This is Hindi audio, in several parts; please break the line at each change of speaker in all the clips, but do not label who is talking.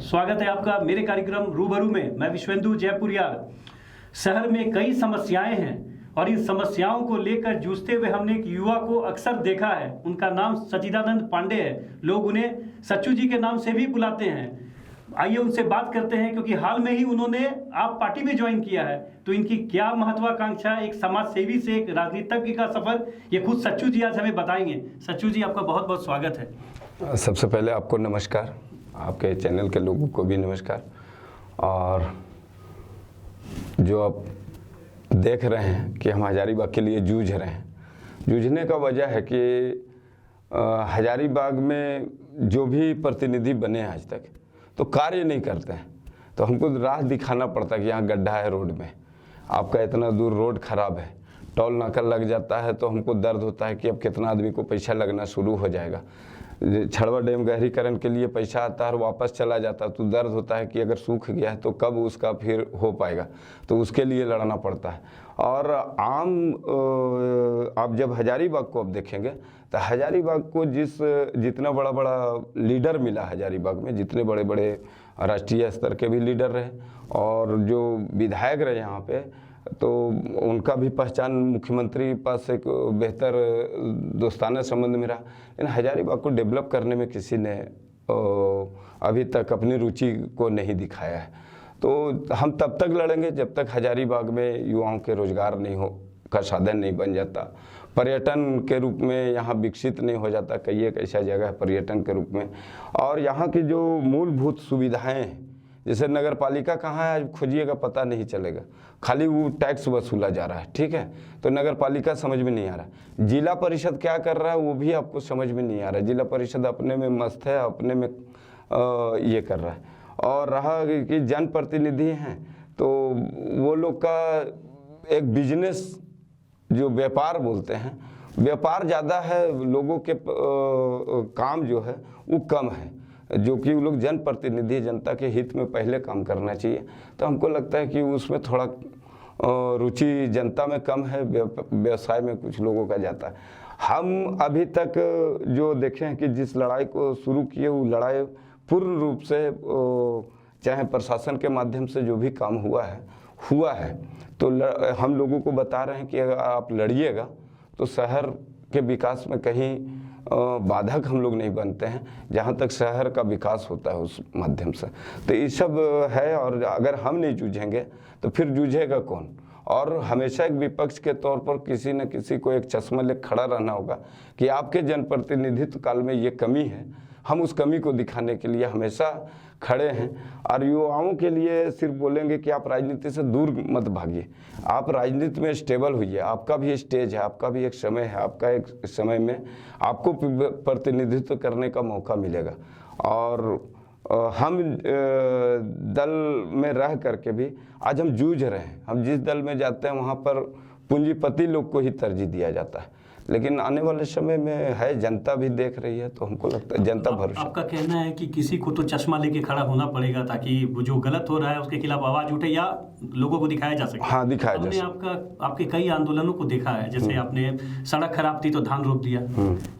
स्वागत है आपका मेरे कार्यक्रम रूबरू में। मैं विश्वेंदु जयपुरियार। शहर में कई समस्याएं हैं और इन समस्याओं को लेकर जूझते हुए हमने एक युवा को अक्सर देखा है। उनका नाम सच्चिदानंद पांडे है। लोग उन्हें सच्चू जी के नाम से भी बुलाते हैं। आइए उनसे बात करते हैं, क्योंकि हाल में ही उन्होंने आप पार्टी में ज्वाइन किया है। तो इनकी क्या महत्वाकांक्षा, एक समाज सेवी से एक राजनीतिज्ञ का सफर, ये खुद सच्चू जी आज हमें बताएंगे। सच्चू जी, आपका बहुत बहुत स्वागत है।
सबसे पहले आपको नमस्कार, आपके चैनल के लोगों को भी नमस्कार। और जो आप देख रहे हैं कि हम हजारीबाग के लिए जूझ रहे हैं, जूझने का वजह है कि हजारीबाग में जो भी प्रतिनिधि बने आज तक तो कार्य नहीं करते हैं। तो हमको राह दिखाना पड़ता है कि यहाँ गड्ढा है रोड में, आपका इतना दूर रोड खराब है, टोल नाका लग जाता है तो हमको दर्द होता है कि अब कितना आदमी को पैसा लगना शुरू हो जाएगा। छड़वा डैम गहरीकरण के लिए पैसा आता है और वापस चला जाता है, तो दर्द होता है कि अगर सूख गया है तो कब उसका फिर हो पाएगा, तो उसके लिए लड़ना पड़ता है। और आप जब हजारीबाग को अब देखेंगे तो हजारीबाग को जितना बड़ा बड़ा लीडर मिला हजारीबाग में, जितने बड़े बड़े राष्ट्रीय स्तर के भी लीडर रहे और जो विधायक रहे यहाँ पे, तो उनका भी पहचान मुख्यमंत्री पास एक बेहतर दोस्ताना संबंध में रहा। लेकिन हजारीबाग को डेवलप करने में किसी ने अभी तक अपनी रुचि को नहीं दिखाया है। तो हम तब तक लड़ेंगे जब तक हजारीबाग में युवाओं के रोजगार नहीं हो का साधन नहीं बन जाता, पर्यटन के रूप में यहाँ विकसित नहीं हो जाता। कई एक ऐसा जगह है पर्यटन के रूप में, और यहाँ की जो मूलभूत सुविधाएं हैं, जैसे नगर पालिका कहाँ है आज खोजिएगा पता नहीं चलेगा, खाली वो टैक्स वसूला जा रहा है, ठीक है। तो नगर पालिका समझ में नहीं आ रहा। जिला परिषद क्या कर रहा है वो भी आपको समझ में नहीं आ रहा। जिला परिषद अपने में मस्त है, अपने में ये कर रहा है। और रहा कि जनप्रतिनिधि हैं तो वो लोग का एक बिजनेस, जो व्यापार बोलते हैं, व्यापार ज़्यादा है, लोगों के काम जो है वो कम है, जो कि वो लोग जनप्रतिनिधि जनता के हित में पहले काम करना चाहिए। तो हमको लगता है कि उसमें थोड़ा रुचि जनता में कम है, व्यवसाय में कुछ लोगों का जाता है। हम अभी तक जो देखे हैं कि जिस लड़ाई को शुरू किए वो लड़ाई पूर्ण रूप से चाहे प्रशासन के माध्यम से जो भी काम हुआ है तो हम लोगों को बता रहे हैं कि अगर आप लड़िएगा तो शहर के विकास में कहीं बाधक हम लोग नहीं बनते हैं, जहाँ तक शहर का विकास होता है उस माध्यम से। तो ये सब है, और अगर हम नहीं जूझेंगे तो फिर जूझेगा कौन। और हमेशा एक विपक्ष के तौर पर किसी न किसी को एक चश्मा ले खड़ा रहना होगा कि आपके जनप्रतिनिधित्व काल में ये कमी है, हम उस कमी को दिखाने के लिए हमेशा खड़े हैं। और युवाओं के लिए सिर्फ बोलेंगे कि आप राजनीति से दूर मत भागिए, आप राजनीति में स्टेबल होइए। आपका भी स्टेज है, आपका भी एक समय है, आपका एक समय में आपको प्रतिनिधित्व करने का मौका मिलेगा। और हम दल में रह करके भी आज हम जूझ रहे हैं। हम जिस दल में जाते हैं वहाँ पर पूंजीपति लोग को ही तरजीह दिया जाता है, लेकिन आने वाले समय में है, जनता भी देख रही है, तो हमको लगता है जनता भरोसा।
आपका कहना है कि किसी को तो चश्मा लेके खड़ा होना पड़ेगा ताकि वो जो गलत हो रहा है उसके खिलाफ आवाज उठे या लोगों को दिखाया जा सके।
हाँ, दिखाया जा सके।
आपके कई आंदोलनों को देखा है, जैसे आपने सड़क खराब थी तो धान रोप दिया,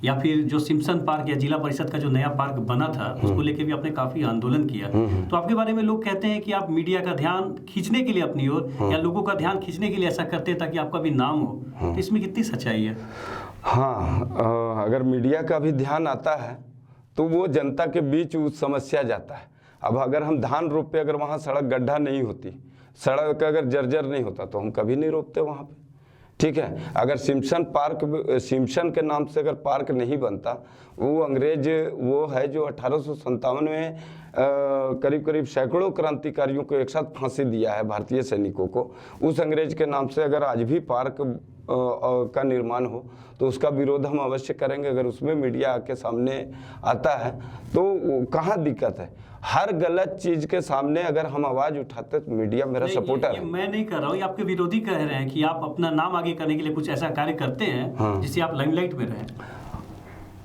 या फिर जो सिम्पसन पार्क या जिला परिषद का जो नया पार्क बना था उसको लेके भी आपने काफी आंदोलन किया। तो आपके बारे में लोग कहते हैं कि आप मीडिया का ध्यान खींचने के लिए अपनी ओर या लोगों का ध्यान खींचने के लिए ऐसा करते हैं ताकि आपका भी नाम हो। तो इसमें कितनी सच्चाई है?
हाँ, अगर मीडिया का भी ध्यान आता है तो वो जनता के बीच उस समस्या जाता है। अब अगर हम धान रोपते, अगर वहाँ सड़क गड्ढा नहीं होती, सड़क अगर जर्जर नहीं होता तो हम कभी नहीं रोपते वहाँ पे, ठीक है। अगर सिम्पसन के नाम से अगर पार्क नहीं बनता, वो अंग्रेज वो है जो 1857 में करीब करीब सैकड़ों क्रांतिकारियों को एक साथ फांसी दिया है, भारतीय सैनिकों को। उस अंग्रेज के नाम से अगर आज भी पार्क का निर्माण हो तो उसका विरोध हम अवश्य करेंगे। अगर उसमें मीडिया आके सामने आता है तो कहाँ दिक्कत है? हर गलत चीज के सामने अगर हम आवाज उठाते तो मीडिया मेरा सपोर्टर है।
मैं नहीं कर रहा हूँ, आपके विरोधी कह रहे हैं कि आप अपना नाम आगे करने के लिए कुछ ऐसा कार्य करते हैं। हाँ। जिससे आप लाइमलाइट में रहें।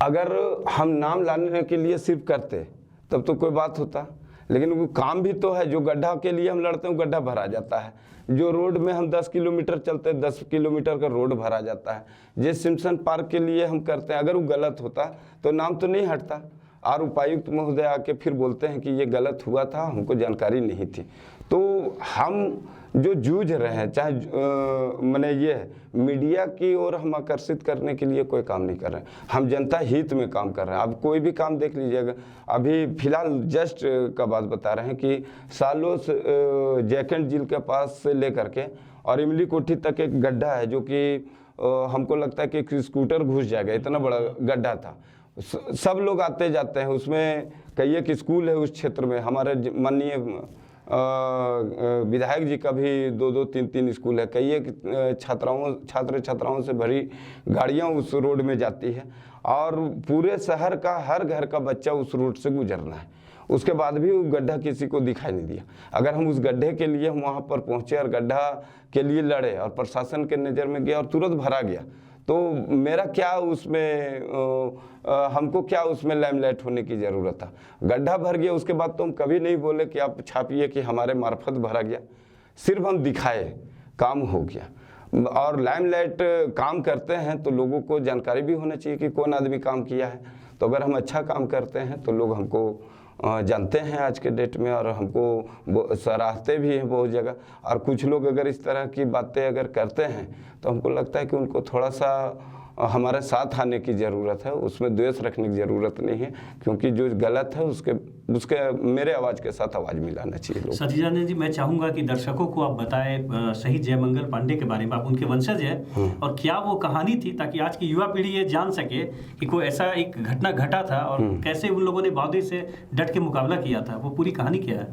अगर हम नाम लाने के लिए सिर्फ करते तब तो कोई बात होता, लेकिन वो काम भी तो है। जो गड्ढा के लिए हम लड़ते हैं वो गड्ढा भरा जाता है, जो रोड में हम 10 किलोमीटर चलते हैं 10 किलोमीटर का रोड भरा जाता है। जिस सिम्पसन पार्क के लिए हम करते हैं, अगर वो गलत होता तो नाम तो नहीं हटता। और उपायुक्त महोदय आके फिर बोलते हैं कि ये गलत हुआ था, हमको जानकारी नहीं थी। तो हम जो जूझ रहे हैं, चाहे मैंने ये मीडिया की ओर हम आकर्षित करने के लिए कोई काम नहीं कर रहे हैं, हम जनता हित में काम कर रहे हैं। अब कोई भी काम देख लीजिएगा, अभी फिलहाल जस्ट का बात बता रहे हैं कि सालों से जैकेंट झील के पास से लेकर के और इमली कोठी तक एक गड्ढा है, जो कि हमको लगता है कि एक स्कूटर घुस जाएगा, इतना बड़ा गड्ढा था। सब लोग आते जाते हैं उसमें। कई एक स्कूल है उस क्षेत्र में, हमारे माननीय विधायक जी का भी 2-2, 3-3 स्कूल है। कई एक छात्र छात्राओं से भरी गाड़ियां उस रोड में जाती है और पूरे शहर का हर घर का बच्चा उस रोड से गुजरना है। उसके बाद भी वो गड्ढा किसी को दिखाई नहीं दिया। अगर हम उस गड्ढे के लिए हम वहाँ पर पहुँचे और गड्ढा के लिए लड़े और प्रशासन के नज़र में गया और तुरंत भरा गया, तो मेरा क्या उसमें हमको क्या उसमें लाइमलाइट होने की ज़रूरत था। गड्ढा भर गया, उसके बाद तो हम कभी नहीं बोले कि आप छापिए कि हमारे मार्फत भरा गया, सिर्फ हम दिखाए, काम हो गया। और लाइमलाइट काम करते हैं तो लोगों को जानकारी भी होना चाहिए कि कौन आदमी काम किया है। तो अगर हम अच्छा काम करते हैं तो लोग हमको जानते हैं आज के डेट में, और हमको सराहते भी हैं बहुत जगह। और कुछ लोग अगर इस तरह की बातें अगर करते हैं तो हमको लगता है कि उनको थोड़ा सा हमारे साथ आने की ज़रूरत है, उसमें द्वेष रखने की ज़रूरत नहीं है, क्योंकि जो गलत है उसके मेरे आवाज़ के साथ आवाज़ मिलाना चाहिए लोग।
सचिदानंद जी, मैं चाहूँगा कि दर्शकों को आप बताएं शहीद जयमंगल पांडे के बारे में। आप उनके वंशज हैं और क्या वो कहानी थी, ताकि आज की युवा पीढ़ी ये जान सके कि कोई ऐसा एक घटना घटा था और कैसे उन लोगों ने बाउदी से डट के मुकाबला किया था। वो पूरी कहानी क्या है?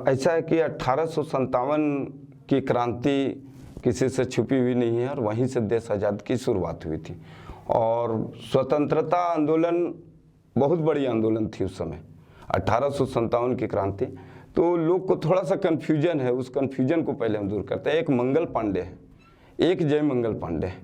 ऐसा है कि 1857 की क्रांति किसी से छुपी हुई नहीं है और वहीं से देश आज़ाद की शुरुआत हुई थी। और स्वतंत्रता आंदोलन बहुत बड़ी आंदोलन थी उस समय, 1857 की क्रांति। तो लोग को थोड़ा सा कन्फ्यूजन है, उस कन्फ्यूजन को पहले हम दूर करते हैं। एक मंगल पांडे है, एक जय मंगल पांडे है।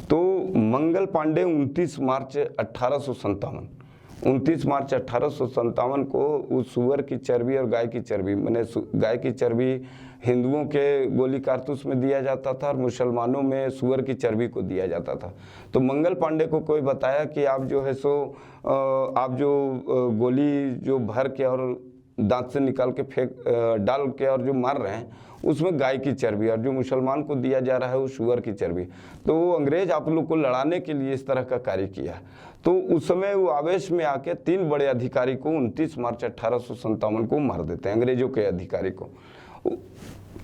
तो मंगल पांडे 29 मार्च 1857 को उस सुअर की चर्बी और गाय की चर्बी, मैंने गाय की चर्बी हिंदुओं के गोली कारतूस में दिया जाता था और मुसलमानों में सुअर की चर्बी को दिया जाता था। तो मंगल पांडे को कोई बताया कि आप जो है सो आप जो गोली जो भर के और दांत से निकाल के फेंक डाल के और जो मार रहे हैं, उसमें गाय की चर्बी, और जो मुसलमान को दिया जा रहा है वो सुअर की चर्बी। तो वो अंग्रेज आप लोग को लड़ाने के लिए इस तरह का कार्य किया। तो उस समय वो आवेश में आके 3 बड़े अधिकारी को 29 मार्च 1857 को मार देते हैं, अंग्रेजों के अधिकारी को।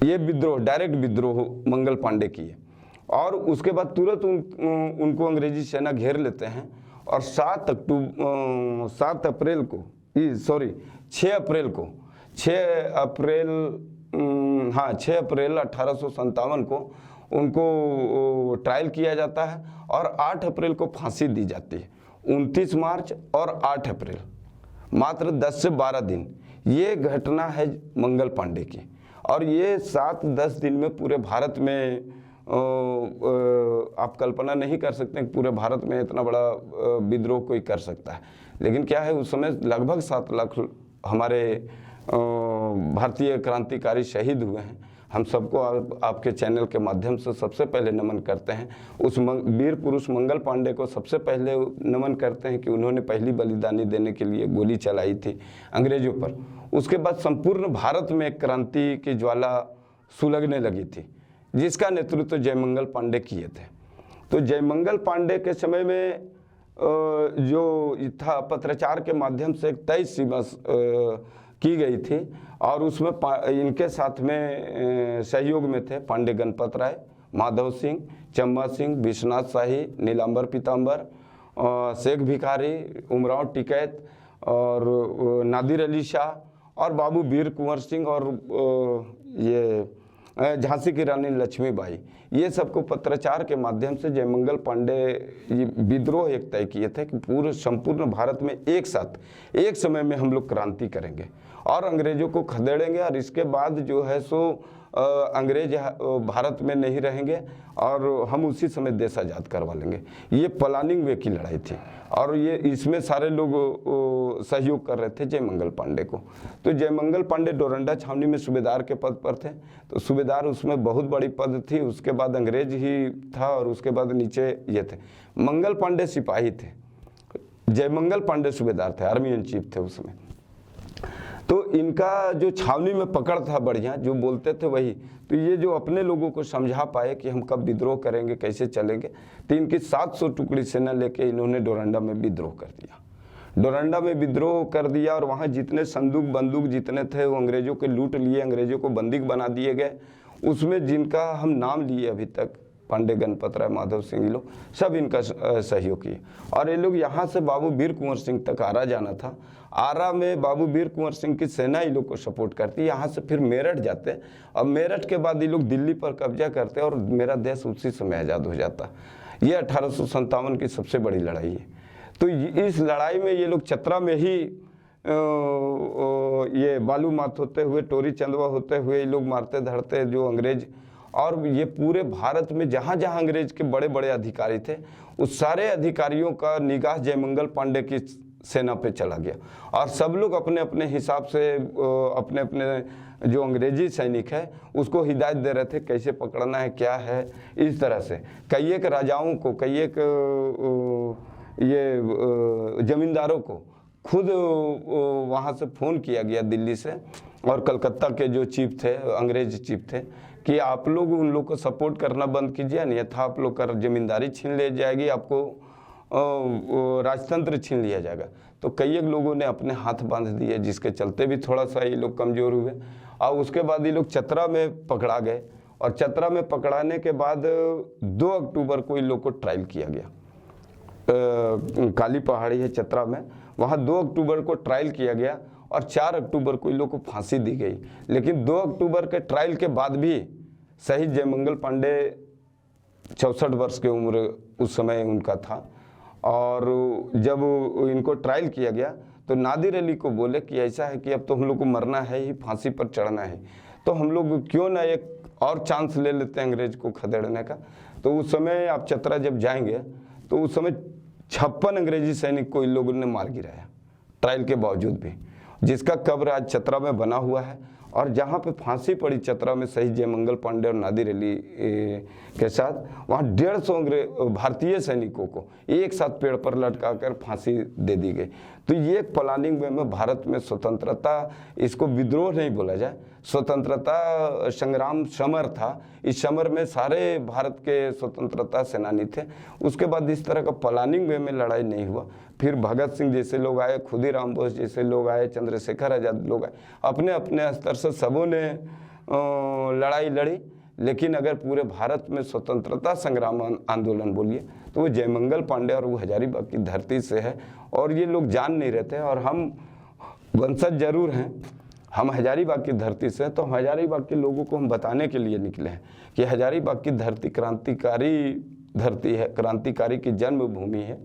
ये विद्रोह, डायरेक्ट विद्रोह मंगल पांडे की है। और उसके बाद तुरंत उनको अंग्रेजी सेना घेर लेते हैं और 6 अप्रैल 1857 को उनको ट्रायल किया जाता है और 8 अप्रैल को फांसी दी जाती है। 29 मार्च और 8 अप्रैल, मात्र 10 से 12 दिन। ये घटना है मंगल पांडे की, और ये 7-10 दिन में पूरे भारत में आप कल्पना नहीं कर सकते कि पूरे भारत में इतना बड़ा विद्रोह कोई कर सकता है। लेकिन क्या है, उस समय लगभग 7 लाख हमारे भारतीय क्रांतिकारी शहीद हुए हैं। हम सबको आपके चैनल के माध्यम से सबसे पहले नमन करते हैं। उस वीर पुरुष मंगल पांडे को सबसे पहले नमन करते हैं कि उन्होंने पहली बलिदानी देने के लिए गोली चलाई थी अंग्रेजों पर। उसके बाद संपूर्ण भारत में एक क्रांति की ज्वाला सुलगने लगी थी, जिसका नेतृत्व जयमंगल पांडे किए थे। तो जयमंगल पांडे के समय में जो था, पत्राचार के माध्यम से एक तय सीमा की गई थी, और उसमें इनके साथ में सहयोग में थे पांडे गणपत राय, माधव सिंह, चम्बा सिंह, विश्वनाथ शाही, नीलांबर पीताम्बर, शेख भिखारी, उमराव टिकैत और नादिर अली शाह और बाबू वीर कुंवर सिंह और ये झांसी की रानी लक्ष्मीबाई, ये सबको पत्राचार के माध्यम से जयमंगल पांडे ये विद्रोह एक तय किए थे कि पूरे संपूर्ण भारत में एक साथ एक समय में हम लोग क्रांति करेंगे और अंग्रेजों को खदेड़ेंगे, और इसके बाद जो है सो अंग्रेज भारत में नहीं रहेंगे और हम उसी समय देश आज़ाद करवा लेंगे। ये प्लानिंग वे की लड़ाई थी, और ये इसमें सारे लोग सहयोग कर रहे थे जयमंगल पांडे को। तो जयमंगल पांडे डोरंडा छावनी में सूबेदार के पद पर थे, तो सूबेदार उसमें बहुत बड़ी पद थी। उसके बाद अंग्रेज ही था और उसके बाद नीचे ये थे। मंगल पांडे सिपाही थे। जयमंगल पांडे सूबेदार थे, आर्मी इन चीफ थे उसमें। तो इनका जो छावनी में पकड़ था बढ़िया, जो बोलते थे वही। तो ये जो अपने लोगों को समझा पाए कि हम कब विद्रोह करेंगे, कैसे चलेंगे, तो इनकी 700 टुकड़ी सेना लेके इन्होंने डोरंडा में विद्रोह कर दिया। डोरंडा में विद्रोह कर दिया और वहाँ जितने संदूक बंदूक जितने थे वो अंग्रेजों के लूट लिए, अंग्रेजों को बंदी बना दिए गए। उसमें जिनका हम नाम लिए अभी तक, पांडे गणपत राय, माधव सिंह, ये लोग सब इनका सहयोग किए। और ये लोग यहाँ से बाबू वीर कुंवर सिंह तक आरा जाना था। आरा में बाबू वीर कुंवर सिंह की सेना ये लोग को सपोर्ट करती, यहाँ से फिर मेरठ जाते और मेरठ के बाद ये लोग दिल्ली पर कब्जा करते और मेरा देश उसी समय आज़ाद हो जाता। ये 1857 की सबसे बड़ी लड़ाई है। तो इस लड़ाई में ये लोग चतरा में ही ये बालू माथ होते हुए, टोरी चंदवा होते हुए ये लोग मारते धरते जो अंग्रेज। और ये पूरे भारत में जहाँ जहाँ अंग्रेज के बड़े बड़े अधिकारी थे, उस सारे अधिकारियों का निगाह जयमंगल पांडे की सेना पे चला गया और सब लोग अपने अपने हिसाब से अपने अपने जो अंग्रेजी सैनिक है उसको हिदायत दे रहे थे कैसे पकड़ना है, क्या है। इस तरह से कई एक राजाओं को, कई एक ये जमींदारों को खुद वहाँ से फ़ोन किया गया दिल्ली से और कलकत्ता के जो चीफ थे, अंग्रेज चीफ थे, कि आप लोग उन लोग को सपोर्ट करना बंद कीजिए, अन्यथा आप लोग का जमींदारी छीन ले जाएगी, आपको राजतंत्र छीन लिया जाएगा। तो कई एक लोगों ने अपने हाथ बांध दिए, जिसके चलते भी थोड़ा सा ये लोग कमज़ोर हुए। और उसके बाद ये लोग चतरा में पकड़ा गए और चतरा में पकड़ाने के बाद 2 अक्टूबर को इन लोग को ट्रायल किया गया। काली पहाड़ी है चतरा में, वहाँ 2 अक्टूबर को ट्रायल किया गया और 4 अक्टूबर को इन लोग को फांसी दी गई। लेकिन 2 अक्टूबर के ट्रायल के बाद भी शहीद जयमंगल पांडे 64 वर्ष की उम्र उस समय उनका था। और जब इनको ट्रायल किया गया तो नादिर अली को बोले कि ऐसा है कि अब तो हम लोग को मरना है ही, फांसी पर चढ़ना है, तो हम लोग क्यों ना एक और चांस ले लेते हैं अंग्रेज को खदेड़ने का। तो उस समय आप चतरा जब जाएंगे तो उस समय 56 अंग्रेजी सैनिक को इन लोगों ने मार गिराया ट्रायल के बावजूद भी, जिसका कब्र आज चतरा में बना हुआ है। और जहाँ पे फांसी पड़ी चतरा में शहीद जयमंगल पांडे और नादिर अली के साथ, वहाँ 150 भारतीय सैनिकों को एक साथ पेड़ पर लटकाकर फांसी दे दी गई। तो ये एक प्लानिंग में भारत में स्वतंत्रता, इसको विद्रोह नहीं बोला जाए, स्वतंत्रता संग्राम समर था। इस समर में सारे भारत के स्वतंत्रता सेनानी थे। उसके बाद इस तरह का प्लानिंग में लड़ाई नहीं हुआ। फिर भगत सिंह जैसे लोग आए, खुदीराम बोस जैसे लोग आए, चंद्रशेखर आज़ाद लोग आए, अपने अपने स्तर से सबों ने लड़ाई लड़ी। लेकिन अगर पूरे भारत में स्वतंत्रता संग्राम आंदोलन बोलिए तो वो जयमंगल पांडे और वो हजारीबाग की धरती से है। और ये लोग जान नहीं रहते और हम वंशज जरूर हैं, हम हजारीबाग की धरती से हैं। तो हजारीबाग के लोगों को हम बताने के लिए निकले हैं कि हजारीबाग की धरती क्रांतिकारी धरती है, क्रांतिकारी की जन्मभूमि है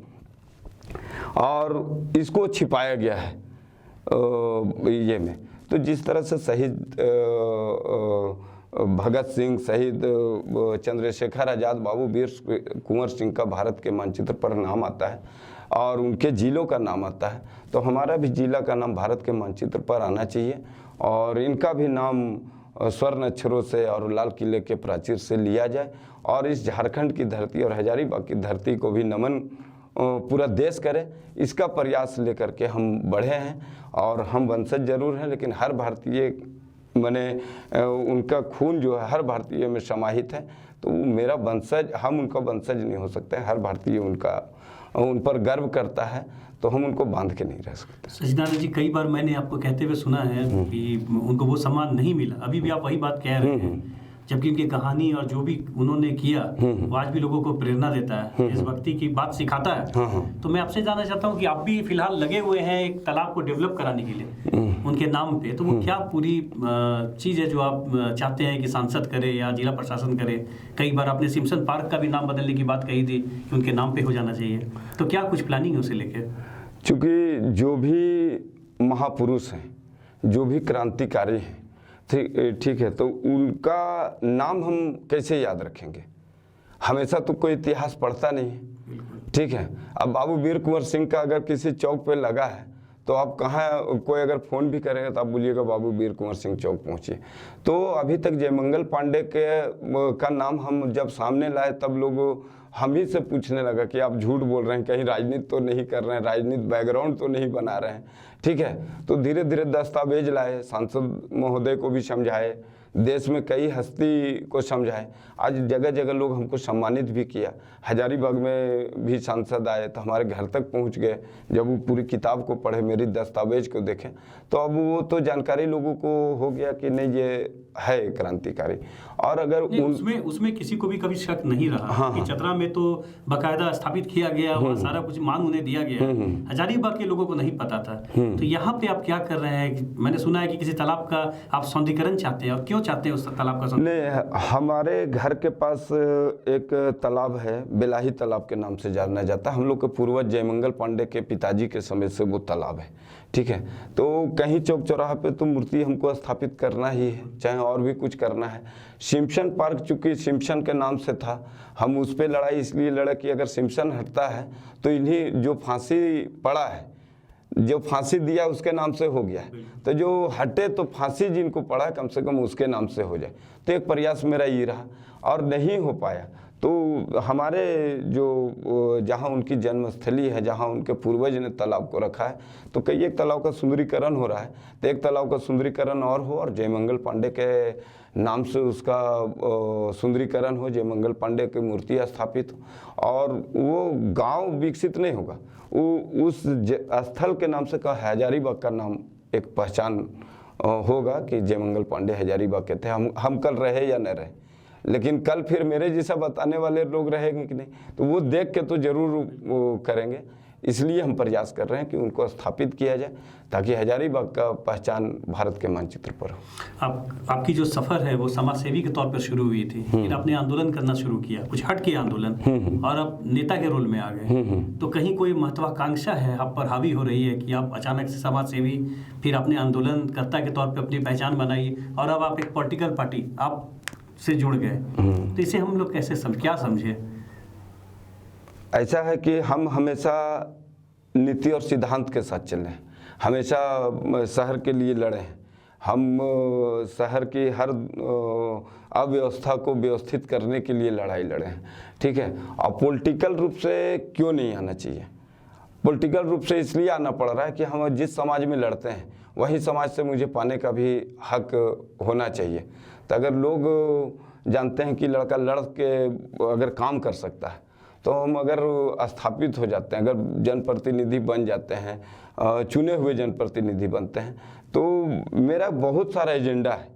और इसको छिपाया गया है ये में। तो जिस तरह से शहीद भगत सिंह, शहीद चंद्रशेखर आज़ाद, बाबू वीर कुंवर सिंह का भारत के मानचित्र पर नाम आता है और उनके जिलों का नाम आता है, तो हमारा भी जिला का नाम भारत के मानचित्र पर आना चाहिए और इनका भी नाम स्वर्ण अक्षरों से और लाल किले के प्राचीर से लिया जाए। और इस झारखंड की धरती और हजारीबाग की धरती को भी नमन पूरा देश करे, इसका प्रयास लेकर के हम बढ़े हैं। और हम वंशज जरूर हैं, लेकिन हर भारतीय माने उनका खून जो है हर भारतीय में समाहित है। तो मेरा वंशज, हम उनका वंशज नहीं हो सकते। हर भारतीय उन पर गर्व करता है, तो हम उनको बांध के नहीं रह सकते।
सचिदानंद जी, कई बार मैंने आपको कहते हुए सुना है कि उनको वो सम्मान नहीं मिला। अभी भी आप वही बात कह रहे हैं, जबकि उनकी कहानी और जो भी उन्होंने किया वो आज भी लोगों को प्रेरणा देता है, देशभक्ति की बात सिखाता है। तो मैं आपसे जानना चाहता हूँ कि आप भी फिलहाल लगे हुए हैं एक तालाब को डेवलप कराने के लिए उनके नाम पे, तो वो क्या पूरी चीज़ है जो आप चाहते हैं कि सांसद करे या जिला प्रशासन करे? कई बार आपने सिम्सन पार्क का भी नाम बदलने की बात कही थी कि उनके नाम पे हो जाना चाहिए, तो क्या कुछ प्लानिंग है उसे लेकर?
चूँकि जो भी महापुरुष हैं, जो भी क्रांतिकारी हैं, ठीक है, तो उनका नाम हम कैसे याद रखेंगे? हमेशा तो कोई इतिहास पढ़ता नहीं है, ठीक है। अब बाबू वीर कुंवर सिंह का अगर किसी चौक पे लगा है तो आप कहाँ, कोई अगर फ़ोन भी करेगा तो आप बोलिएगा बाबू वीर कुंवर सिंह चौक पहुँचिए। तो अभी तक जयमंगल पांडे का नाम हम जब सामने लाए तब लोग हम ही से पूछने लगा कि आप झूठ बोल रहे हैं, कहीं राजनीति तो नहीं कर रहे हैं, राजनीति बैकग्राउंड तो नहीं बना रहे हैं। ठीक है, तो धीरे धीरे दस्तावेज लाए, सांसद महोदय को भी समझाए, देश में कई हस्ती को समझाए, आज जगह जगह लोग हमको सम्मानित भी किया। हजारीबाग में भी सांसद आए तो हमारे घर तक पहुंच गए, जब वो पूरी किताब को पढ़े, मेरी दस्तावेज को देखें, तो अब वो तो जानकारी लोगों को हो गया कि नहीं ये है क्रांतिकारी। और अगर
उसमें किसी को भी कभी शक नहीं रहा कि चतरा में तो बाकायदा स्थापित किया गया, वहाँ सारा कुछ मान उन्हें दिया गया, हजारीबाग के लोगों को नहीं पता था। तो यहाँ पे आप क्या कर रहे हैं? मैंने सुना है कि किसी तालाब का आप सौंदर्यीकरण चाहते हैं, और क्यों चाहते हैं उस तालाब का
नहीं, हमारे घर के पास एक तालाब है, बेलाही तालाब के नाम से जाना जाता है। हम लोग के पूर्वज जयमंगल पांडे के पिताजी के समय से वो तालाब है। ठीक है, तो कहीं चौक चौराहा पे तो मूर्ति हमको स्थापित करना ही है, चाहे और भी कुछ करना है। सिम्पसन पार्क चूंकि सिम्पसन के नाम से था, हम उस पर लड़ाई इसलिए लड़े कि अगर सिम्पसन हटता है तो इन्हीं जो फांसी पड़ा है, जो फांसी दिया उसके नाम से हो गया, तो जो हटे तो फांसी जिनको पड़ा कम से कम उसके नाम से हो जाए। तो एक प्रयास मेरा ये रहा, और नहीं हो पाया तो हमारे जो जहाँ उनकी जन्मस्थली है, जहाँ उनके पूर्वज ने तालाब को रखा है, तो कई एक तालाब का सुंदरीकरण हो रहा है। तो एक तालाब का सुंदरीकरण और हो, और जयमंगल पांडे के नाम से उसका सुंदरीकरण हो, जयमंगल पांडे की मूर्ति स्थापित हो, और वो गांव विकसित नहीं होगा, वो उस स्थल के नाम से का हजारीबाग का नाम एक पहचान होगा कि जयमंगल पांडे हजारीबाग के थे। हम कल रहे या न रहे, लेकिन कल फिर मेरे जैसा बताने वाले लोग रहेंगे कि नहीं, तो वो देख के तो जरूर वो करेंगे। इसलिए हम प्रयास कर रहे हैं कि उनको स्थापित किया जाए, ताकि हजारीबाग का पहचान भारत के मानचित्र पर हो।
आपकी जो सफ़र है वो समाज सेवी के तौर पर शुरू हुई थी, फिर आपने आंदोलन करना शुरू किया, कुछ हट के आंदोलन, और अब नेता के रोल में आ गए। तो कहीं कोई महत्वाकांक्षा है आप पर हावी हो रही है कि आप अचानक से समाज सेवी, फिर आपने आंदोलनकर्ता के तौर पर अपनी पहचान बनाई, और अब आप एक पॉलिटिकल पार्टी आप से जुड़ गए? तो इसे हम लोग कैसे क्या समझे?
ऐसा है कि हम हमेशा नीति और सिद्धांत के साथ चले हैं, हमेशा शहर के लिए लड़े हैं। हम शहर की हर अव्यवस्था को व्यवस्थित करने के लिए लड़ाई लड़े हैं। ठीक है, और पॉलिटिकल रूप से क्यों नहीं आना चाहिए? पॉलिटिकल रूप से इसलिए आना पड़ रहा है कि हम जिस समाज में लड़ते हैं वही समाज से मुझे पाने का भी हक होना चाहिए। तो अगर लोग जानते हैं कि लड़का लड़ के अगर काम कर सकता है, तो हम अगर स्थापित हो जाते हैं, अगर जनप्रतिनिधि बन जाते हैं, चुने हुए जनप्रतिनिधि बनते हैं, तो मेरा बहुत सारा एजेंडा है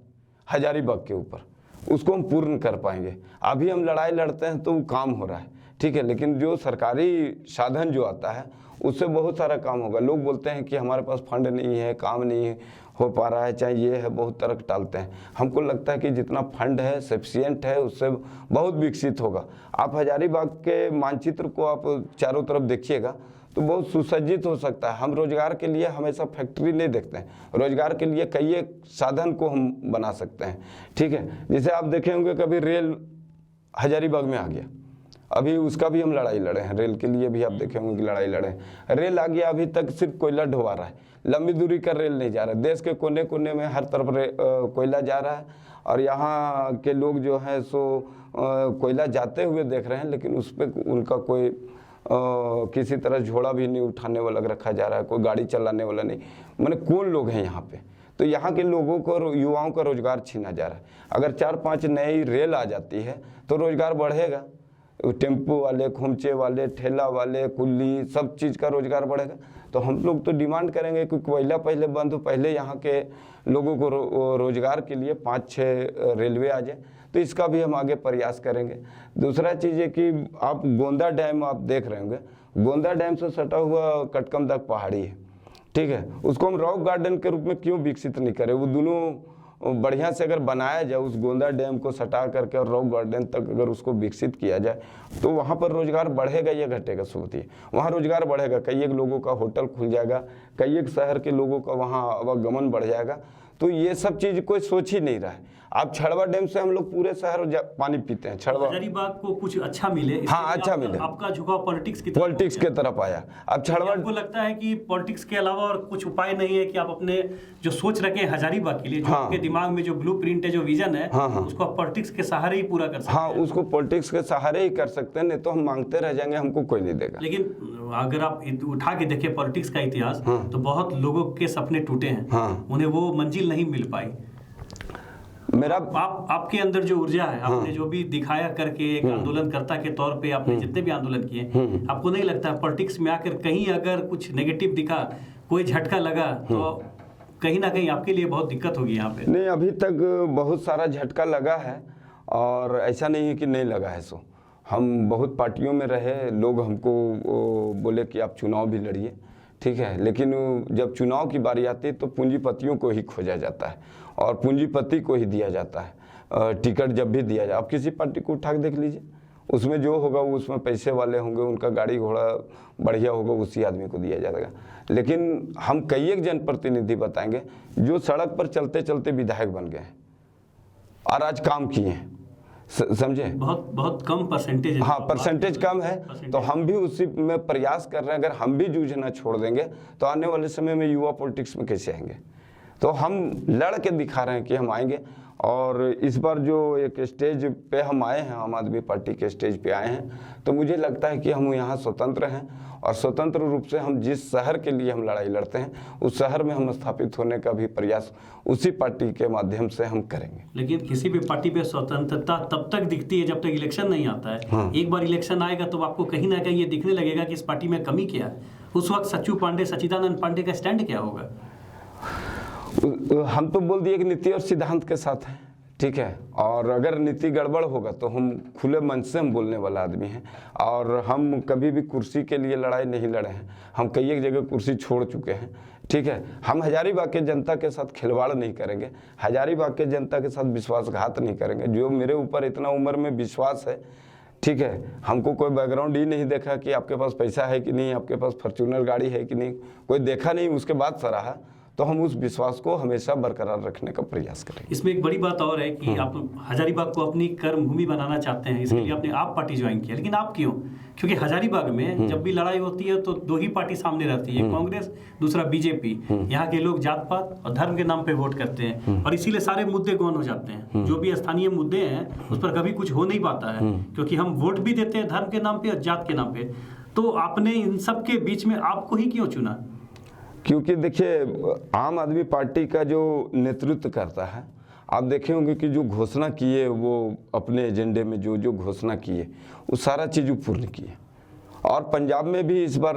हजारीबाग के ऊपर, उसको हम पूर्ण कर पाएंगे। अभी हम लड़ाई लड़ते हैं तो वो काम हो रहा है, ठीक है, लेकिन जो सरकारी साधन जो आता है उससे बहुत सारा काम होगा। लोग बोलते हैं कि हमारे पास फंड नहीं है, काम नहीं हो पा रहा है, चाहे ये है, बहुत तरह टालते हैं। हमको लगता है कि जितना फंड है सफिशिएंट है, उससे बहुत विकसित होगा। आप हजारीबाग के मानचित्र को आप चारों तरफ देखिएगा तो बहुत सुसज्जित हो सकता है। हम रोजगार के लिए हमेशा फैक्ट्री नहीं देखते हैं, रोजगार के लिए कई एक साधन को हम बना सकते हैं। ठीक है, जैसे आप देखे होंगे कभी रेल हजारीबाग में आ गया, अभी उसका भी हम लड़ाई लड़े हैं। रेल के लिए भी आप देखे होंगे कि लड़ाई लड़े हैं। रेल आ गया, अभी तक सिर्फ कोयला ढुआ रहा है, लंबी दूरी का रेल नहीं जा रहा है। देश के कोने कोने में हर तरफ कोयला जा रहा है, और यहाँ के लोग जो हैं सो कोयला जाते हुए देख रहे हैं, लेकिन उस पर उनका कोई किसी तरह झोला भी नहीं उठाने वाला रखा जा रहा है, कोई गाड़ी चलाने वाला नहीं। माने कौन लोग हैं यहाँ पे? तो यहाँ के लोगों को, युवाओं का रोजगार छीना जा रहा है। अगर 4-5 नई रेल आ जाती है तो रोजगार बढ़ेगा, टेम्पो वाले, खोमचे वाले, ठेला वाले, कुल्ली, सब चीज़ का रोजगार बढ़ेगा। तो हम लोग तो डिमांड करेंगे कि कोयला पहले बंद हो, पहले यहाँ के लोगों को रोजगार के लिए 5-6 रेलवे आ जाए। तो इसका भी हम आगे प्रयास करेंगे। दूसरा चीज़ है कि आप गोंदा डैम आप देख रहे होंगे, गोंदा डैम से सटा हुआ कटकमदाग पहाड़ी है, ठीक है, उसको हम रॉक गार्डन के रूप में क्यों विकसित नहीं करें? वो दोनों बढ़िया से अगर बनाया जाए, उस गोंदा डैम को सटा करके और रॉक गार्डन तक अगर उसको विकसित किया जाए, तो वहाँ पर रोजगार बढ़ेगा या घटेगा? सोचिए, वहाँ रोजगार बढ़ेगा, कई एक लोगों का होटल खुल जाएगा, कई एक शहर के लोगों का वहाँ आवागमन बढ़ जाएगा। तो ये सब चीज़ कोई सोच ही नहीं रहा है। अब छड़वा डैम से हम लोग पूरे शहर पानी पीते हैं। छड़वा
हजारीबाग को कुछ अच्छा मिले,
हाँ अच्छा मिले,
आपका झुकाव पॉलिटिक्स की तरफ
पॉलिटिक्स के तरफ आया। अब छड़वा
आपको लगता है कि पॉलिटिक्स के अलावा और कुछ उपाय नहीं है कि आप अपने जो सोच रखे हैं हजारीबाग के लिए, जो आपके दिमाग में जो ब्लूप्रिंट है, जो विजन है, उसको आप पॉलिटिक्स के सहारे ही पूरा कर सकते हैं?
हाँ, उसको पॉलिटिक्स के सहारे ही कर सकते हैं, नहीं तो हम मांगते रह जाएंगे, हमको कोई नहीं देगा।
लेकिन अगर आप उठा के देखें पॉलिटिक्स का इतिहास, तो बहुत लोगों के सपने टूटे हैं, उन्हें वो मंजिल नहीं मिल पाई।
मेरा
आपके अंदर जो ऊर्जा है, आपने जो भी दिखाया करके एक आंदोलनकर्ता के तौर पे आपने जितने भी आंदोलन किए, आपको नहीं लगता पॉलिटिक्स में आकर कहीं अगर कुछ नेगेटिव दिखा, कोई झटका लगा, तो कहीं ना कहीं आपके लिए बहुत दिक्कत होगी यहाँ पे?
नहीं, अभी तक बहुत सारा झटका लगा है, और ऐसा नहीं है कि नहीं लगा है। सो हम बहुत पार्टियों में रहे, लोग हमको बोले कि आप चुनाव भी लड़िए, ठीक है, लेकिन जब चुनाव की बारी आती है तो पूंजीपतियों को ही खोजा जाता है और पूंजीपति को ही दिया जाता है टिकट। जब भी दिया जाए, आप किसी पार्टी को उठा के देख लीजिए, उसमें जो होगा वो उसमें पैसे वाले होंगे, उनका गाड़ी घोड़ा बढ़िया होगा, उसी आदमी को दिया जाएगा। लेकिन हम कई एक जनप्रतिनिधि बताएंगे जो सड़क पर चलते चलते विधायक बन गए और आज काम किए हैं, समझे?
बहुत बहुत कम परसेंटेज।
हाँ, परसेंटेज कम है, तो हम भी उसी में प्रयास कर रहे हैं। अगर हम भी जूझना छोड़ देंगे तो आने वाले समय में युवा पॉलिटिक्स में कैसे आएंगे? तो हम लड़ के दिखा रहे हैं कि हम आएंगे। और इस बार जो एक स्टेज पे हम आए हैं, आम आदमी पार्टी के स्टेज पे आए हैं, तो मुझे लगता है कि हम यहाँ स्वतंत्र हैं और स्वतंत्र रूप से हम जिस शहर के लिए हम लड़ाई लड़ते हैं, उस शहर में हम स्थापित होने का भी प्रयास उसी पार्टी के माध्यम से हम करेंगे।
लेकिन किसी भी पार्टी पे स्वतंत्रता तब तक दिखती है जब तक इलेक्शन नहीं आता है।
हाँ।
एक बार इलेक्शन आएगा तो आपको कहीं ना कहीं ये दिखने लगेगा कि इस पार्टी में कमी क्या है। उस वक्त सच्चिदानंद पांडे का स्टैंड क्या होगा?
हम तो बोल दिए कि नीति और सिद्धांत के साथ हैं, ठीक है, और अगर नीति गड़बड़ होगा तो हम खुले मन से हम बोलने वाला आदमी हैं। और हम कभी भी कुर्सी के लिए लड़ाई नहीं लड़े हैं, हम कई एक जगह कुर्सी छोड़ चुके हैं, ठीक है। हम हजारीबाग के जनता के साथ खिलवाड़ नहीं करेंगे, हजारीबाग के जनता के साथ विश्वासघात नहीं करेंगे। जो मेरे ऊपर इतना उम्र में विश्वास है, ठीक है, हमको कोई बैकग्राउंड ही नहीं देखा कि आपके पास पैसा है कि नहीं, आपके पास फॉर्च्यूनर गाड़ी है कि नहीं, कोई देखा नहीं, उसके बाद सराहा, तो हम उस विश्वास को हमेशा बरकरार रखने का प्रयास करेंगे।
इसमें एक बड़ी बात और है कि आप हजारीबाग को अपनी कर्म भूमि बनाना चाहते हैं, इसके लिए आपने आप पार्टी ज्वाइन किया। लेकिन आप क्यों? क्योंकि हजारीबाग में जब भी लड़ाई होती है तो दो ही पार्टी सामने रहती है, कांग्रेस, दूसरा बीजेपी। यहाँ के लोग जात पात और धर्म के नाम पे वोट करते हैं और इसीलिए सारे मुद्दे गौन हो जाते हैं। जो भी स्थानीय मुद्दे हैं उस पर कभी कुछ हो नहीं पाता है, क्योंकि हम वोट भी देते हैं धर्म के नाम पे और जात के नाम पे। तो आपने इन सब के बीच में आपको ही क्यों चुना?
क्योंकि देखिए, आम आदमी पार्टी का जो नेतृत्व करता है, आप देखे होंगे कि जो घोषणा किए वो अपने एजेंडे में जो जो घोषणा किए वो सारा चीज़ पूर्ण किए। और पंजाब में भी इस बार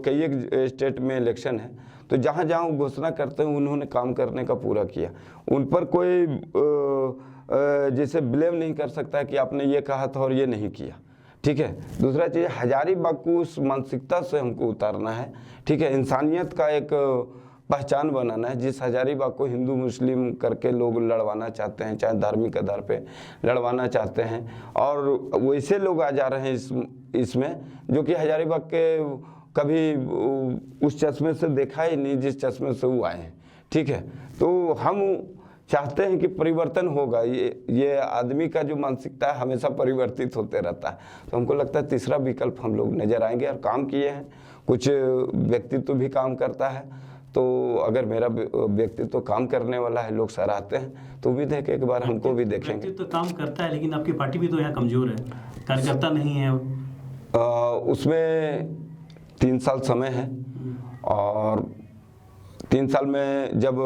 कई एक स्टेट में इलेक्शन है, तो जहाँ जहाँ वो घोषणा करते हैं उन्होंने काम करने का पूरा किया। उन पर कोई जैसे ब्लेम नहीं कर सकता है कि आपने ये कहा था और ये नहीं किया, ठीक है। दूसरा चीज़, हजारीबाग को उस मानसिकता से हमको उतारना है, ठीक है, इंसानियत का एक पहचान बनाना है। जिस हजारीबाग को हिंदू मुस्लिम करके लोग लड़वाना चाहते हैं, चाहे धार्मिक आधार पे लड़वाना चाहते हैं, और वैसे लोग आ जा रहे हैं इसमें जो कि हजारीबाग के कभी उस चश्मे से देखा ही नहीं जिस चश्मे से वो आए हैं, ठीक है। तो हम चाहते हैं कि परिवर्तन होगा। ये आदमी का जो मानसिकता है हमेशा परिवर्तित होते रहता है। तो हमको लगता है तीसरा विकल्प हम लोग नजर आएंगे और काम किए हैं। कुछ व्यक्तित्व भी काम करता है, तो अगर मेरा व्यक्तित्व काम करने वाला है, लोग सराहते हैं, तो उम्मीद है कि एक बार हमको भी देखेंगे।
व्यक्तित्व काम करता है, लेकिन आपकी पार्टी भी तो यहाँ कमजोर है, कार्यकर्ता नहीं है।
उसमें 3 साल समय है, और 3 साल में जब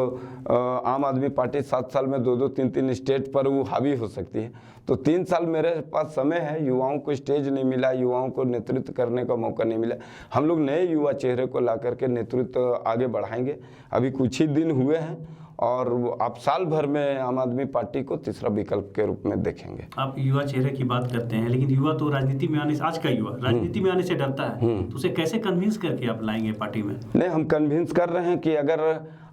आम आदमी पार्टी 7 साल में 2-2, 3-3 स्टेट पर वो हावी हो सकती है, तो 3 साल मेरे पास समय है। युवाओं को स्टेज नहीं मिला, युवाओं को नेतृत्व करने का मौका नहीं मिला। हम लोग नए युवा चेहरे को ला करके नेतृत्व आगे बढ़ाएंगे। अभी कुछ ही दिन हुए हैं और आप साल भर में आम आदमी पार्टी को तीसरा विकल्प के रूप में देखेंगे।
आप युवा चेहरे की बात करते हैं, लेकिन युवा तो राजनीति में आने से, आज का युवा राजनीति में आने से डरता है, तो उसे कैसे कन्विंस करके आप लाएंगे पार्टी में? नहीं,
हम कन्विंस कर रहे हैं कि अगर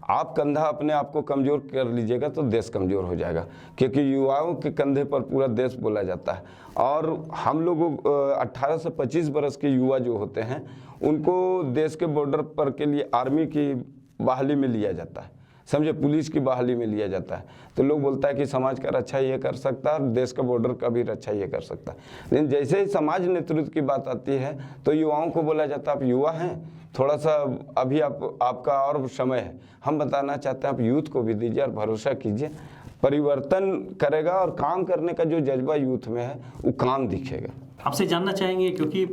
आप कंधा अपने आप को कमज़ोर कर लीजिएगा तो देश कमज़ोर हो जाएगा, क्योंकि युवाओं के कंधे पर पूरा देश बोला जाता है। और हम लोग 18 से 25 बरस के युवा जो होते हैं उनको देश के बॉर्डर पर के लिए आर्मी की बहाली में लिया जाता है। समझे, पुलिस की बहाली में लिया जाता है। तो लोग बोलता है कि समाज का रक्षा ये कर सकता है और देश का बॉर्डर का भी रक्षा ये कर सकता है। लेकिन जैसे ही समाज नेतृत्व की बात आती है तो युवाओं को बोला जाता है आप युवा हैं, थोड़ा सा अभी आपका और समय है। हम बताना चाहते हैं आप यूथ को भी दीजिए और भरोसा कीजिए, परिवर्तन करेगा और काम करने का जो जज्बा यूथ में है वो काम दिखेगा।
आपसे जानना चाहेंगे, क्योंकि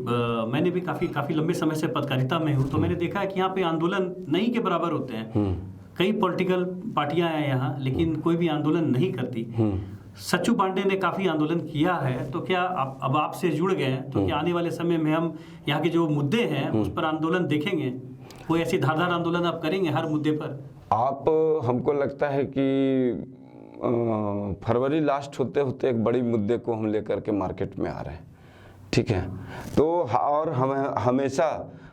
मैंने भी काफ़ी लंबे समय से पत्रकारिता में हूँ, तो मैंने देखा है कि यहाँ पे आंदोलन नहीं के बराबर होते हैं। कई पॉलिटिकल पार्टियां हैं यहाँ, लेकिन कोई भी आंदोलन नहीं करती। सच्चू पांडे ने काफ़ी आंदोलन किया है, तो क्या अब आपसे जुड़ गए हैं, तो क्या आने वाले समय में हम यहाँ के जो मुद्दे हैं उस पर आंदोलन देखेंगे? कोई ऐसी धारदार आंदोलन आप करेंगे हर मुद्दे पर? आप
हमको लगता है कि फरवरी लास्ट होते होते एक बड़ी मुद्दे को हम लेकर के मार्केट में आ रहे हैं, ठीक है। तो और हम हमेशा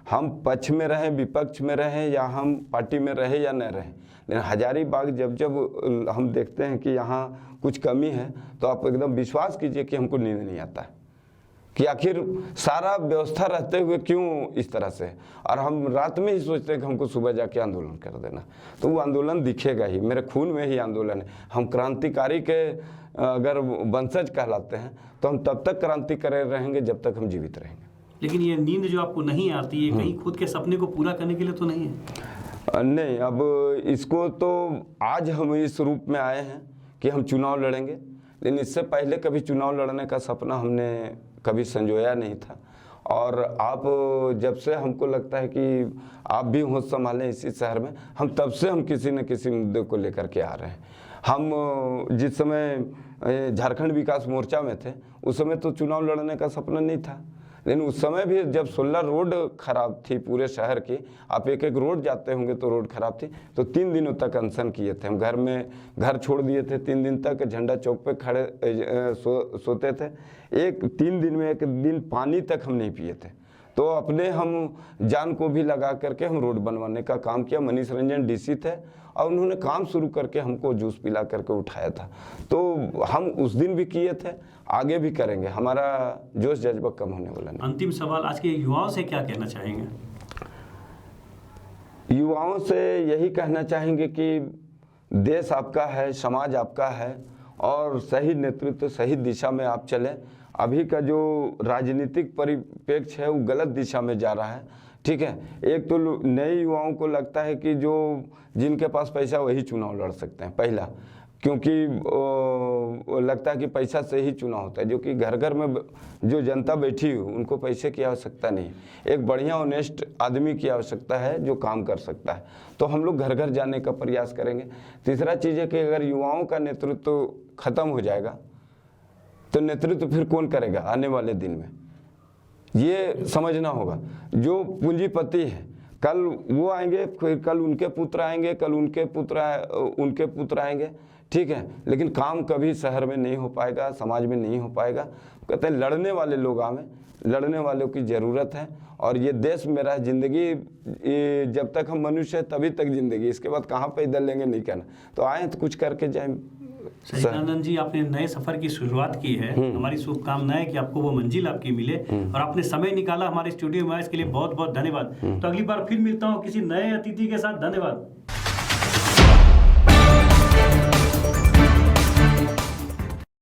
हम पक्ष में रहें, विपक्ष में रहें, या हम पार्टी में रहें या न रहें, लेकिन हजारीबाग जब हम देखते हैं कि यहाँ कुछ कमी है तो आप एकदम विश्वास कीजिए कि हमको नींद नहीं आता है कि आखिर सारा व्यवस्था रहते हुए क्यों इस तरह से, और हम रात में ही सोचते हैं कि हमको सुबह जाके आंदोलन कर देना। तो वो आंदोलन दिखेगा ही, मेरे खून में ही आंदोलन है। हम क्रांतिकारी के अगर वंशज कहलाते हैं तो हम तब तक क्रांति करे रहेंगे जब तक हम जीवित रहेंगे।
लेकिन ये नींद जो आपको नहीं आती है, कहीं खुद के सपने को पूरा करने के लिए तो नहीं है?
नहीं, अब इसको तो आज हम इस रूप में आए हैं कि हम चुनाव लड़ेंगे, लेकिन इससे पहले कभी चुनाव लड़ने का सपना हमने कभी संजोया नहीं था। और आप जब से हमको लगता है कि आप भी होश संभालें इसी शहर में, हम तब से हम किसी न किसी मुद्दे को लेकर के आ रहे हैं। हम जिस समय झारखंड विकास मोर्चा में थे उस समय तो चुनाव लड़ने का सपना नहीं था, लेकिन उस समय भी जब 16 रोड खराब थी पूरे शहर की, आप एक एक रोड जाते होंगे तो रोड खराब थी, तो 3 दिनों तक अनशन किए थे। हम घर छोड़ दिए थे, 3 दिन तक झंडा चौक पे खड़े सोते थे। 3 दिन में 1 दिन पानी तक हम नहीं पिए थे। तो अपने हम जान को भी लगा करके हम रोड बनवाने का काम किया। मनीष रंजन डीसी थे और उन्होंने काम शुरू करके हमको जूस पिला करके उठाया था। तो हम उस दिन भी किए थे, आगे भी करेंगे, हमारा जोश जज्बा कम होने वाला नहीं।
अंतिम सवाल, आज के युवाओं से क्या कहना चाहेंगे?
युवाओं से यही कहना चाहेंगे कि देश आपका है, समाज आपका है, और सही नेतृत्व सही दिशा में आप चलें। अभी का जो राजनीतिक परिप्रेक्ष्य है वो गलत दिशा में जा रहा है, ठीक है। एक तो नए युवाओं को लगता है कि जो जिनके पास पैसा वही चुनाव लड़ सकते हैं, पहला, क्योंकि लगता है कि पैसा से ही चुनाव होता है, जो कि घर घर में जो जनता बैठी हुई उनको पैसे की आवश्यकता नहीं, एक बढ़िया ऑनेस्ट आदमी की आवश्यकता है जो काम कर सकता है। तो हम लोग घर घर जाने का प्रयास करेंगे। तीसरा चीज़ है कि अगर युवाओं का नेतृत्व खत्म हो जाएगा तो नेतृत्व फिर कौन करेगा आने वाले दिन में, ये समझना होगा। जो पूंजीपति है कल वो आएंगे, फिर कल उनके पुत्र आएंगे, कल उनके पुत्र आएंगे, ठीक है, लेकिन काम कभी शहर में नहीं हो पाएगा, समाज में नहीं हो पाएगा। कहते हैं लड़ने वाले लोग आवे, लड़ने वालों की ज़रूरत है। और ये देश मेरा ज़िंदगी, जब तक हम मनुष्य है तभी तक ज़िंदगी, इसके बाद कहाँ पैदल लेंगे नहीं कहना। तो आए तो कुछ करके जाए।
सच्चिदानंद जी, आपने नए सफर की शुरुआत की है, हमारी शुभकामनाएं कि आपको वो मंजिल आपकी मिले, और आपने समय निकाला हमारे स्टूडियो में, इसके लिए बहुत बहुत धन्यवाद। तो अगली बार फिर मिलता हूँ किसी नए अतिथि के साथ। धन्यवाद।